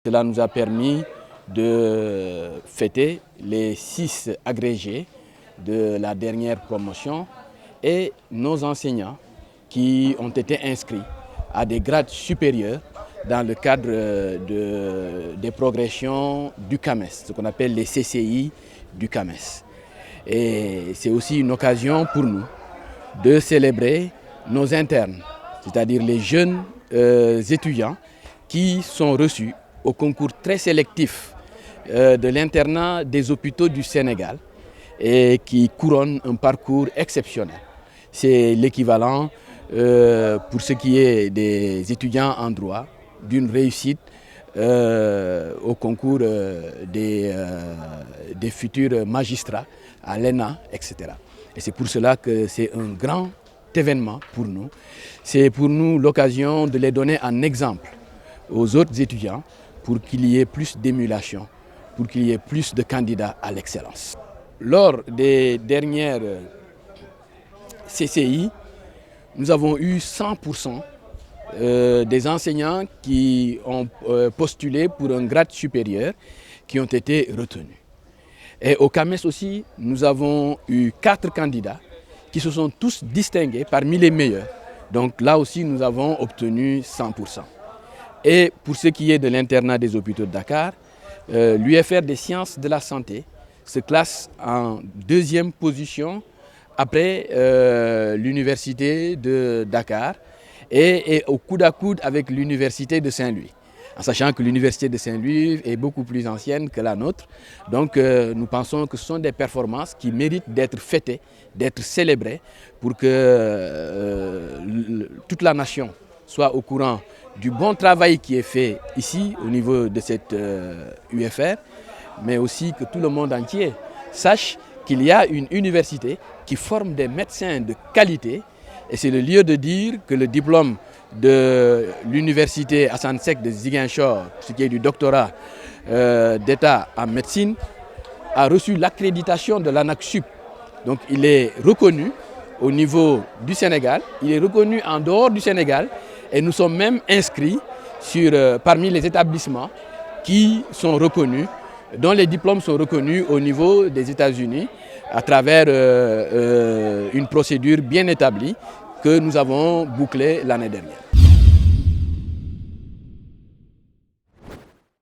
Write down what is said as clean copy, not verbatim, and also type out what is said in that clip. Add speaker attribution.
Speaker 1: Cela nous a permis de fêter les 6 agrégés de la dernière promotion et nos enseignants qui ont été inscrits à des grades supérieurs dans le cadre des progressions du CAMES, ce qu'on appelle les CCI du CAMES. Et c'est aussi une occasion pour nous de célébrer nos internes, c'est-à-dire les jeunes étudiants qui sont reçus au concours très sélectif de l'internat des hôpitaux du Sénégal et qui couronnent un parcours exceptionnel. C'est l'équivalent, pour ce qui est des étudiants en droit, d'une réussite au concours des futurs magistrats à l'ENA, etc. Et c'est pour cela que c'est un grand événement pour nous. C'est pour nous l'occasion de les donner en exemple aux autres étudiants pour qu'il y ait plus d'émulation, pour qu'il y ait plus de candidats à l'excellence. Lors des dernières CCI, nous avons eu 100% des enseignants qui ont postulé pour un grade supérieur qui ont été retenus. Et au CAMES aussi, nous avons eu 4 candidats qui se sont tous distingués parmi les meilleurs. Donc là aussi, nous avons obtenu 100%. Et pour ce qui est de l'internat des hôpitaux de Dakar, l'UFR des sciences de la santé se classe en 2e position après l'université de Dakar et au coude à coude avec l'université de Saint-Louis. En sachant que l'université de Saint-Louis est beaucoup plus ancienne que la nôtre. Donc nous pensons que ce sont des performances qui méritent d'être fêtées, d'être célébrées pour que toute la nation soit au courant du bon travail qui est fait ici au niveau de cette UFR, mais aussi que tout le monde entier sache qu'il y a une université qui forme des médecins de qualité et c'est le lieu de dire que le diplôme de l'université Assane Seck de Ziguinchor, ce qui est du doctorat d'État en médecine, a reçu l'accréditation de l'ANAQ-Sup. Donc il est reconnu au niveau du Sénégal, il est reconnu en dehors du Sénégal et nous sommes même inscrits parmi les établissements qui sont reconnus, dont les diplômes sont reconnus au niveau des États-Unis à travers une procédure bien établie que nous avons bouclée l'année dernière.